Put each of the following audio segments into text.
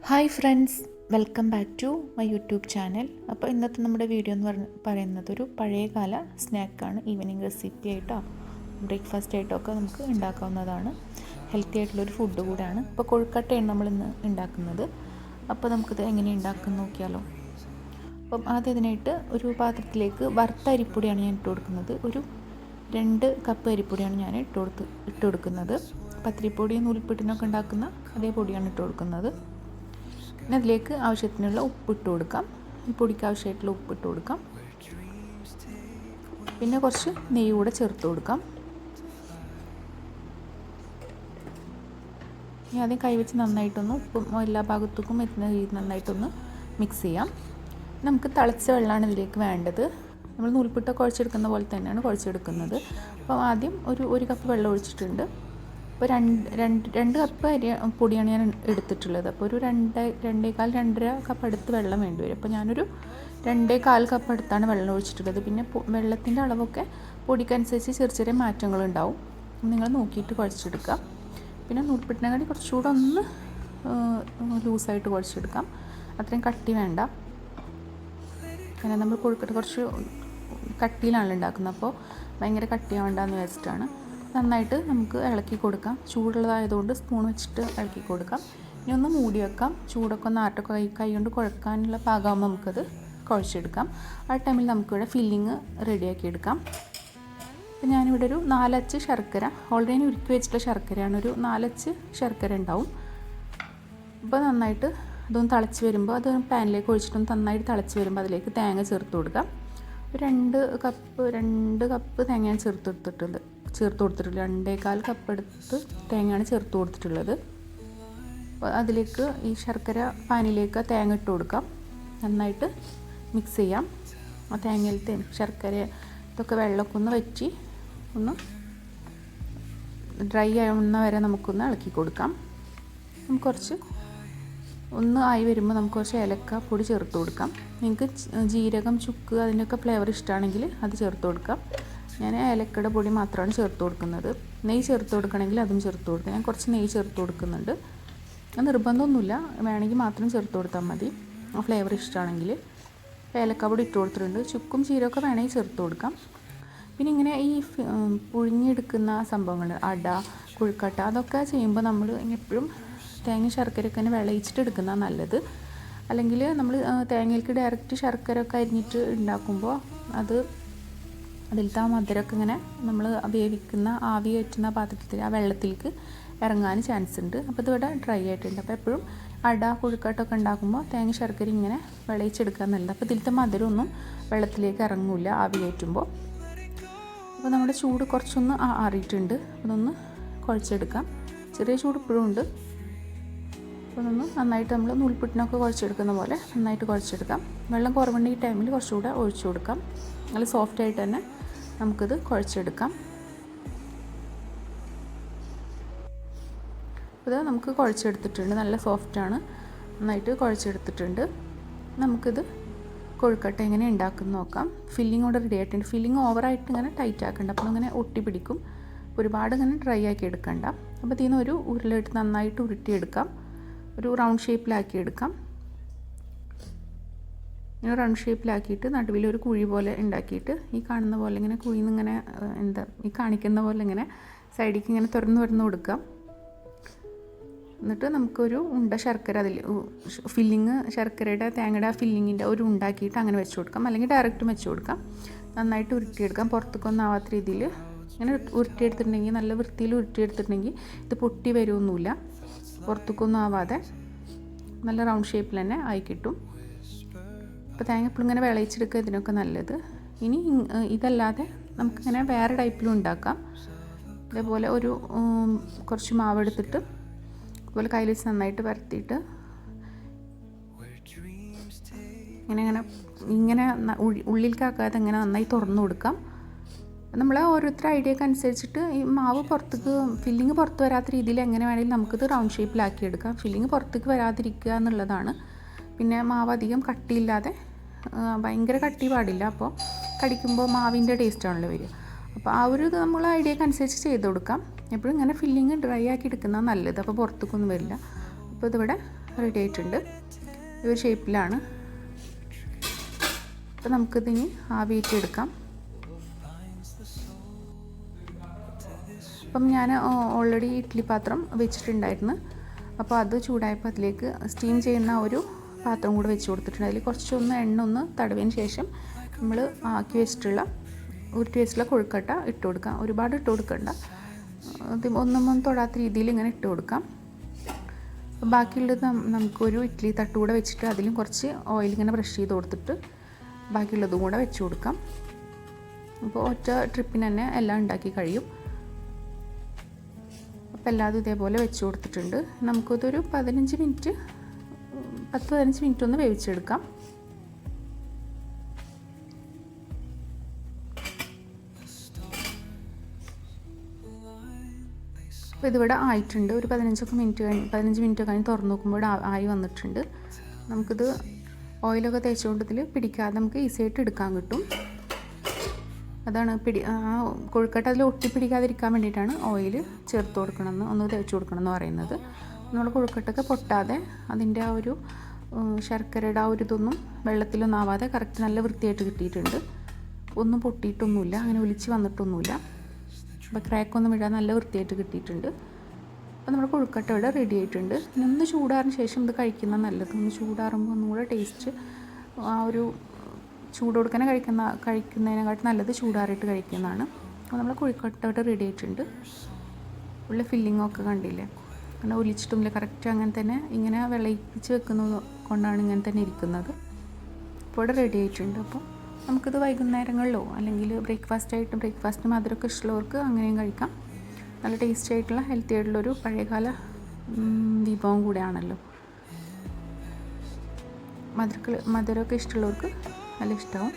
Hi friends, welcome back to my YouTube channel. അപ്പോൾ ഇന്നത്തെ നമ്മുടെ വീഡിയോ എന്ന് പറയുന്നത് ഒരു പഴയകാല സ്നാക്കാണ്. ഈവനിങ് റെസിപ്പി ആയിട്ടോ ബ്രേക്ക്ഫാസ്റ്റ് ആയിട്ടോ ഒക്കെ നമുക്ക് ഉണ്ടാക്കാവുന്നതാണ്. ഹെൽത്തി ആയിട്ടുള്ളൊരു ഫുഡ് കൂടെയാണ്. അപ്പോൾ കൊഴുക്കട്ടയാണ് നമ്മളിന്ന് ഉണ്ടാക്കുന്നത്. അപ്പോൾ നമുക്കിത് എങ്ങനെ ഉണ്ടാക്കുന്നത് നോക്കിയാലോ. അപ്പം ആദ്യം ഇതിനായിട്ട് ഒരു പാത്രത്തിലേക്ക് വറുത്ത അരിപ്പൊടിയാണ് ഞാൻ ഇട്ട് കൊടുക്കുന്നത്. ഒരു 2 കപ്പ് അരിപ്പൊടിയാണ് ഞാൻ ഇട്ട് കൊടുക്കുന്നത്. പത്തിരിപ്പൊടി നൂൽപ്പുട്ടിനൊക്കെ ഉണ്ടാക്കുന്ന അതേ പൊടിയാണ് ഇട്ട് കൊടുക്കുന്നത്. പിന്നെ അതിലേക്ക് ആവശ്യത്തിനുള്ള ഉപ്പിട്ട് കൊടുക്കാം. ഈ പൊടിക്ക് ആവശ്യമായിട്ടുള്ള ഉപ്പിട്ട് കൊടുക്കാം. പിന്നെ കുറച്ച് നെയ്യ് കൂടെ ചേർത്ത് കൊടുക്കാം. ഇനി ആദ്യം കൈവച്ച് നന്നായിട്ടൊന്ന് ഉപ്പും എല്ലാ ഭാഗത്തേക്കും എത്തുന്ന രീതിയിൽ നന്നായിട്ടൊന്ന് മിക്സ് ചെയ്യാം. നമുക്ക് തിളച്ച വെള്ളമാണ് ഇതിലേക്ക് വേണ്ടത്. നമ്മൾ നൂൽപ്പുട്ട് കുഴച്ചെടുക്കുന്ന പോലെ തന്നെയാണ് കുഴച്ചെടുക്കുന്നത്. അപ്പോൾ ആദ്യം ഒരു കപ്പ് വെള്ളം ഒഴിച്ചിട്ടുണ്ട്. അപ്പോൾ രണ്ട് കപ്പ് പൊടിയാണ് ഞാൻ എടുത്തിട്ടുള്ളത്. അപ്പോൾ ഒരു 2.5 കപ്പ് അടുത്ത് വെള്ളം വേണ്ടി വരും. അപ്പോൾ ഞാനൊരു 2.25 കപ്പ് അടുത്താണ് വെള്ളം ഒഴിച്ചിട്ടുള്ളത്. പിന്നെ വെള്ളത്തിൻ്റെ അളവൊക്കെ പൊടിക്കനുസരിച്ച് ചെറിയ മാറ്റങ്ങളുണ്ടാവും. നിങ്ങൾ നോക്കിയിട്ട് കുഴച്ചെടുക്കുക. പിന്നെ നൂൽപ്പുട്ടിനെക്കാട്ടി കുറച്ചുകൂടെ ഒന്ന് ലൂസായിട്ട് കുഴച്ചെടുക്കാം. അത്രയും കട്ടി വേണ്ട. അങ്ങനെ നമ്മൾ കൊഴുക്കട്ട കുറച്ച് കട്ടിയിലാണ് ഉണ്ടാക്കുന്നത്. അപ്പോൾ ഭയങ്കര കട്ടിയാവേണ്ടെന്ന് വിചാരിച്ചിട്ടാണ്. നന്നായിട്ട് നമുക്ക് ഇളക്കി കൊടുക്കാം. ചൂടുള്ളതായതുകൊണ്ട് സ്പൂൺ വെച്ചിട്ട് ഇളക്കി കൊടുക്കാം. ഇനി ഒന്ന് മൂടി വെക്കാം. ചൂടൊക്കെ ഒന്ന് കൈ കൊണ്ട് കുഴക്കാനുള്ള പാകമാകുമ്പോൾ നമുക്കത് കുഴച്ചെടുക്കാം. ആ ടൈമിൽ നമുക്കിവിടെ ഫില്ലിങ് റെഡിയാക്കി എടുക്കാം. അപ്പോൾ ഞാനിവിടെ ഒരു 4 അച്ച് ശർക്കര, ഓൾറെഡി ഉരുക്കി വെച്ചിട്ടുള്ള ശർക്കരയാണ്. ഒരു 4 അച്ച് ശർക്കര ഉണ്ടാവും. അപ്പോൾ നന്നായിട്ട് അതൊന്ന് തിളച്ച് വരുമ്പോൾ അത് പാനിലേക്ക് ഒഴിച്ചിട്ടൊന്ന് നന്നായിട്ട് തിളച്ച് വരുമ്പോൾ അതിലേക്ക് തേങ്ങ ചേർത്ത് കൊടുക്കാം. 2 കപ്പ് തേങ്ങ ഞാൻ ചേർത്ത് കൊടുത്തിട്ടുള്ളത്. 2.25 കപ്പ് എടുത്ത് തേങ്ങയാണ് ചേർത്ത് കൊടുത്തിട്ടുള്ളത്. അപ്പോൾ അതിലേക്ക് ഈ ശർക്കര പാനിലേക്ക് തേങ്ങ ഇട്ട് കൊടുക്കാം. നന്നായിട്ട് മിക്സ് ചെയ്യാം. ആ തേങ്ങയിലത്തെ ശർക്കര ഇതൊക്കെ വെള്ളമൊക്കെ ഒന്ന് വറ്റി ഒന്ന് ഡ്രൈ ആവുന്ന വരെ നമുക്കൊന്ന് ഇളക്കി കൊടുക്കാം. നമുക്ക് കുറച്ച് ഒന്ന് ആയി വരുമ്പോൾ നമുക്ക് കുറച്ച് ഏലക്ക പൊടി ചേർത്ത് കൊടുക്കാം. നിങ്ങൾക്ക് ജീരകം, ചുക്ക് അതിൻ്റെയൊക്കെ ഫ്ലേവർ ഇഷ്ടമാണെങ്കിൽ അത് ചേർത്ത് കൊടുക്കാം. ഞാൻ ഏലക്കയുടെ പൊടി മാത്രമാണ് ചേർത്ത് കൊടുക്കുന്നത്. നെയ്യ് ചേർത്ത് കൊടുക്കണമെങ്കിൽ അതും ചേർത്ത് കൊടുക്കാം. ഞാൻ കുറച്ച് നെയ്യ് ചേർത്ത് കൊടുക്കുന്നുണ്ട്. നിർബന്ധമൊന്നുമില്ല, വേണമെങ്കിൽ മാത്രം ചേർത്ത് കൊടുത്താൽ മതി. ആ ഫ്ലേവർ ഇഷ്ടമാണെങ്കിൽ. ഏലക്ക പൊടി ഇട്ട് കൊടുത്തിട്ടുണ്ട്. ചുക്കും ജീരകമൊക്കെ വേണമെങ്കിൽ ചേർത്ത് കൊടുക്കാം. പിന്നെ ഇങ്ങനെ ഈ പുഴുങ്ങിയെടുക്കുന്ന സംഭവങ്ങൾ, അട, കൊഴുക്കട്ട, അതൊക്കെ ചെയ്യുമ്പോൾ നമ്മൾ എപ്പോഴും തേങ്ങ ശർക്കരയൊക്കെ തന്നെ വിളയിച്ചിട്ട് എടുക്കുന്നതാണ് നല്ലത്. അല്ലെങ്കിൽ നമ്മൾ തേങ്ങയിലേക്ക് ഡയറക്റ്റ് ശർക്കര ഒക്കെ അരിഞ്ഞിട്ട് ഉണ്ടാക്കുമ്പോൾ അതിലത്തെ ആ മധുരമൊക്കെ ഇങ്ങനെ നമ്മൾ വേവിക്കുന്ന ആവി കയറ്റുന്ന പാത്രത്തിൽ ആ വെള്ളത്തിലേക്ക് ഇറങ്ങാൻ ചാൻസ് ഉണ്ട്. അപ്പോൾ ഇതിവിടെ ഡ്രൈ ആയിട്ടുണ്ട്. അപ്പോൾ എപ്പോഴും അട, കൊഴുക്കട്ടൊക്കെ ഉണ്ടാക്കുമ്പോൾ തേങ്ങ ശർക്കര ഇങ്ങനെ വിളയിച്ചെടുക്കാൻ നല്ലത്. അപ്പോൾ ഇതിലത്തെ മധുരമൊന്നും വെള്ളത്തിലേക്ക് ഇറങ്ങില്ല ആവി കയറ്റുമ്പോൾ. അപ്പോൾ നമ്മുടെ ചൂട് കുറച്ചൊന്ന് ആറിയിട്ടുണ്ട്. അതൊന്ന് കുഴച്ചെടുക്കാം. ചെറിയ ചൂട് ഇപ്പോഴും ഉണ്ട്. അപ്പോൾ അതൊന്ന് നന്നായിട്ട് നമ്മൾ നൂൽപ്പുട്ടിനൊക്കെ കുഴച്ചെടുക്കുന്ന പോലെ നന്നായിട്ട് കുഴച്ചെടുക്കാം. വെള്ളം കുറവുണ്ടെങ്കിൽ ഈ ടൈമിൽ കുറച്ചുകൂടെ ഒഴിച്ചു കൊടുക്കാം. നല്ല സോഫ്റ്റായിട്ട് തന്നെ നമുക്കിത് കുഴച്ചെടുക്കാം. ഇത് നമുക്ക് കുഴച്ചെടുത്തിട്ടുണ്ട്. നല്ല സോഫ്റ്റാണ്. നന്നായിട്ട് കുഴച്ചെടുത്തിട്ടുണ്ട്. നമുക്കിത് കൊഴുക്കട്ട എങ്ങനെ ഉണ്ടാക്കുന്നത് നോക്കാം. ഫില്ലിംഗ് കൂടെ റെഡി ആയിട്ടുണ്ട്. ഫില്ലിംഗ് ഓവറായിട്ട് ഇങ്ങനെ ടൈറ്റ് ആക്കണ്ട. അപ്പോൾ ഇങ്ങനെ ഒട്ടി പിടിക്കും. ഒരുപാട് ഇങ്ങനെ ഡ്രൈ ആക്കി എടുക്കണ്ട. അപ്പോൾ ഇതിൽ നിന്ന് ഒരു ഉരുളയിട്ട് നന്നായിട്ട് ഉരുട്ടിയെടുക്കാം. ഒരു റൗണ്ട് ഷേപ്പിലാക്കി എടുക്കാം. ഇങ്ങനെ റൗണ്ട് ഷേപ്പിലാക്കിയിട്ട് നടുവിൽ ഒരു കുഴി പോലെ ഉണ്ടാക്കിയിട്ട് ഈ കാണുന്ന പോലെ ഇങ്ങനെ കുഴിയിൽ നിന്ന് ഇങ്ങനെ ഈ കാണിക്കുന്ന പോലെ ഇങ്ങനെ സൈഡിലേക്ക് ഇങ്ങനെ തുറന്ന് കൊടുക്കാം. എന്നിട്ട് നമുക്കൊരു ഉണ്ട ശർക്കര അതിൽ ഫില്ലിങ് ശർക്കരയുടെ തേങ്ങയുടെ ആ ഫില്ലിങ്ങിൻ്റെ ഒരു ഉണ്ടാക്കിയിട്ട് അങ്ങനെ വെച്ച് കൊടുക്കാം. അല്ലെങ്കിൽ ഡയറക്റ്റും വെച്ച് കൊടുക്കാം. നന്നായിട്ട് ഉരുട്ടിയെടുക്കാം. പുറത്തേക്കൊന്നും ആവാത്ത രീതിയിൽ ഇങ്ങനെ ഉരുട്ടിയെടുത്തിട്ടുണ്ടെങ്കിൽ, നല്ല വൃത്തിയിൽ ഉരുട്ടിയെടുത്തിട്ടുണ്ടെങ്കിൽ ഇത് പൊട്ടി വരുമൊന്നുമില്ല. പുറത്തേക്കൊന്നും ആവാതെ നല്ല റൗണ്ട് ഷേപ്പിൽ തന്നെ ആയി കിട്ടും. അപ്പോൾ തേങ്ങ എപ്പോഴും ഇങ്ങനെ വിളയിച്ചെടുക്കുക ഇതിനൊക്കെ നല്ലത്. ഇനി ഇതല്ലാതെ നമുക്കിങ്ങനെ വേറെ ടൈപ്പിലും ഉണ്ടാക്കാം. ഇതേപോലെ കുറച്ച് മാവ് എടുത്തിട്ട് അതുപോലെ കയ്യിൽ വെച്ച് നന്നായിട്ട് പരത്തിയിട്ട് ഇങ്ങനെ ഉള്ളിലേക്കാക്കാതെ ഇങ്ങനെ നന്നായി തുറന്നു കൊടുക്കാം. നമ്മൾ ഓരോരുത്തരുടെ ഐഡിയക്ക് അനുസരിച്ചിട്ട് ഈ മാവ് ഫില്ലിങ് പുറത്ത് വരാത്ത രീതിയിൽ എങ്ങനെ വേണമെങ്കിലും നമുക്കിത് റൗണ്ട് ഷേപ്പിലാക്കി എടുക്കാം. ഫില്ലിങ് പുറത്തേക്ക് വരാതിരിക്കുക എന്നുള്ളതാണ്. പിന്നെ മാവ് അധികം കട്ടിയില്ലാതെ, ഭയങ്കര കട്ടി പാടില്ല. അപ്പോൾ കടിക്കുമ്പോൾ മാവിൻ്റെ ടേസ്റ്റാണല്ലോ വരിക. അപ്പോൾ ആ ഒരു ഇത് നമ്മൾ ഐഡിയക്ക് അനുസരിച്ച് ചെയ്ത് കൊടുക്കാം. എപ്പോഴും ഇങ്ങനെ ഫില്ലിങ് ഡ്രൈ ആക്കി എടുക്കുന്നതാണ് നല്ലത്. അപ്പോൾ പുറത്തേക്കൊന്നും വരില്ല. അപ്പോൾ ഇതിവിടെ റെഡി ആയിട്ടുണ്ട്. ഈ ഒരു ഷേപ്പിലാണ്. അപ്പോൾ നമുക്കിതിനി ആവിയേറ്റി എടുക്കാം. അപ്പം ഞാൻ ഓൾറെഡി ഇഡ്ഡലി പാത്രം വെച്ചിട്ടുണ്ടായിരുന്നു. അപ്പോൾ അത് ചൂടായപ്പോൾ അതിലേക്ക് സ്റ്റീം ചെയ്യുന്ന ഒരു പാത്രം കൂടെ വെച്ച് കൊടുത്തിട്ടുണ്ട്. അതിൽ കുറച്ചൊന്ന് എണ്ണ ഒന്ന് തടവിന് ശേഷം നമ്മൾ ഉരുട്ടി വെച്ചിട്ടുള്ള കൊഴുക്കട്ട ഇട്ട് കൊടുക്കാം. ഒരുപാട് ഇട്ട് കൊടുക്കണ്ട, ഒന്നും തൊടാത്ത രീതിയിൽ ഇങ്ങനെ ഇട്ട് കൊടുക്കാം. ബാക്കിയുള്ളത് നമുക്കൊരു ഇഡ്ഡലി തട്ട് കൂടെ വെച്ചിട്ട് അതിലും കുറച്ച് ഓയിൽ ഇങ്ങനെ ബ്രഷ് ചെയ്ത് കൊടുത്തിട്ട് ബാക്കിയുള്ളതും കൂടെ വെച്ച് കൊടുക്കാം. അപ്പോൾ ഒറ്റ ട്രിപ്പിന് തന്നെ എല്ലാം ഉണ്ടാക്കി കഴിയും. അപ്പോൾ എല്ലാതും ഇതേപോലെ വെച്ച് കൊടുത്തിട്ടുണ്ട്. നമുക്കിതൊരു 10-15 മിനിറ്റ് ഒന്ന് വേവിച്ചെടുക്കാം. അപ്പോൾ ഇതിവിടെ ആയിട്ടുണ്ട്. ഒരു 15 മിനിറ്റ് കഴിഞ്ഞ് തുറന്ന് നോക്കുമ്പോൾ ആയി വന്നിട്ടുണ്ട്. നമുക്കിത് ഓയിലൊക്കെ തേച്ചുകൊണ്ട് ഇതിൽ പിടിക്കാതെ നമുക്ക് ഈസി ആയിട്ട് എടുക്കാൻ കിട്ടും. അതാണ് കൊഴുക്കട്ട അതിൽ ഒട്ടിപ്പിടിക്കാതിരിക്കാൻ വേണ്ടിയിട്ടാണ് ഓയിൽ ചേർത്ത് കൊടുക്കണമെന്ന് ഒന്ന് തേച്ച് കൊടുക്കണമെന്ന് പറയുന്നത്. നമ്മൾ കൊഴുക്കട്ടൊക്കെ പൊട്ടാതെ അതിൻ്റെ ആ ഒരു ശർക്കരയുടെ ആ ഒരു ഇതൊന്നും വെള്ളത്തിലൊന്നും ആവാതെ കറക്റ്റ് നല്ല വൃത്തിയായിട്ട് കിട്ടിയിട്ടുണ്ട്. ഒന്നും പൊട്ടിയിട്ടൊന്നുമില്ല, അങ്ങനെ ഒലിച്ച് വന്നിട്ടൊന്നുമില്ല. അപ്പോൾ ക്രാക്കൊന്നും ഇടാൻ നല്ല വൃത്തിയായിട്ട് കിട്ടിയിട്ടുണ്ട്. അപ്പോൾ നമ്മുടെ കൊഴുക്കട്ട ഇവിടെ റെഡി ആയിട്ടുണ്ട്. ഇനി ഒന്ന് ചൂടാറിന് ശേഷം ഇത് കഴിക്കുന്നത് നല്ലത്. ഒന്ന് ചൂടാറുമ്പോൾ ഒന്നും കൂടെ ടേസ്റ്റ്, ആ ഒരു ചൂട് കൊടുക്കാനെ കഴിക്കുന്നതിനെക്കാട്ടും നല്ലത് ചൂടാറിയിട്ട് കഴിക്കുന്നതാണ്. അപ്പോൾ നമ്മൾ കൊഴുക്കട്ട ഇവിടെ റെഡി ആയിട്ടുണ്ട്. ഉള്ള ഫില്ലിങ്ങൊക്കെ കണ്ടില്ലേ, അങ്ങനെ ഒലിച്ചിട്ടുമില്ല, കറക്റ്റ് അങ്ങനെ തന്നെ ഇങ്ങനെ വിളയിപ്പിച്ച് വെക്കുന്നത് കൊണ്ടാണ് ഇങ്ങനെ തന്നെ ഇരിക്കുന്നത്. ഇപ്പോൾ ഇവിടെ റെഡി ആയിട്ടുണ്ട്. അപ്പോൾ നമുക്കിത് വൈകുന്നേരങ്ങളിലോ അല്ലെങ്കിൽ ബ്രേക്ക്ഫാസ്റ്റ് മധുരമൊക്കെ ഇഷ്ടമുള്ളവർക്ക് അങ്ങനെയും കഴിക്കാം. നല്ല ടേസ്റ്റി ആയിട്ടുള്ള ഹെൽത്തി ആയിട്ടുള്ളൊരു പഴയകാല വിഭവം കൂടെയാണല്ലോ. മധുരമൊക്കെ ഇഷ്ടമുള്ളവർക്ക് നല്ല ഇഷ്ടമാവും.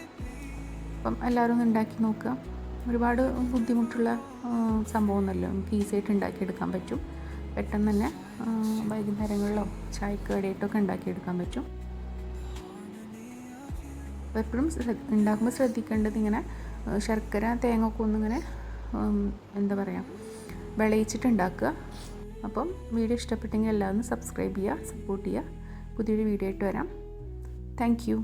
അപ്പം എല്ലാവരും ഒന്ന് ഉണ്ടാക്കി നോക്കുക. ഒരുപാട് ബുദ്ധിമുട്ടുള്ള സംഭവമൊന്നുമല്ല, നമുക്ക് ഈസി ആയിട്ട് ഉണ്ടാക്കിയെടുക്കാൻ പറ്റും. പെട്ടെന്ന് തന്നെ വൈകുന്നേരങ്ങളിലോ ചായക്ക് കടിയായിട്ടൊക്കെ ഉണ്ടാക്കിയെടുക്കാൻ പറ്റും. അപ്പോൾ എപ്പോഴും ഉണ്ടാക്കുമ്പോൾ ശ്രദ്ധിക്കേണ്ടത് ഇങ്ങനെ ശർക്കര തേങ്ങ ഒക്കെ ഒന്നിങ്ങനെ വിളയിച്ചിട്ട് ഉണ്ടാക്കുക. അപ്പം വീഡിയോ ഇഷ്ടപ്പെട്ടെങ്കിൽ എല്ലാവരും സബ്സ്ക്രൈബ് ചെയ്യുക, സപ്പോർട്ട് ചെയ്യുക. പുതിയൊരു വീഡിയോ ആയിട്ട് വരാം. Thank you.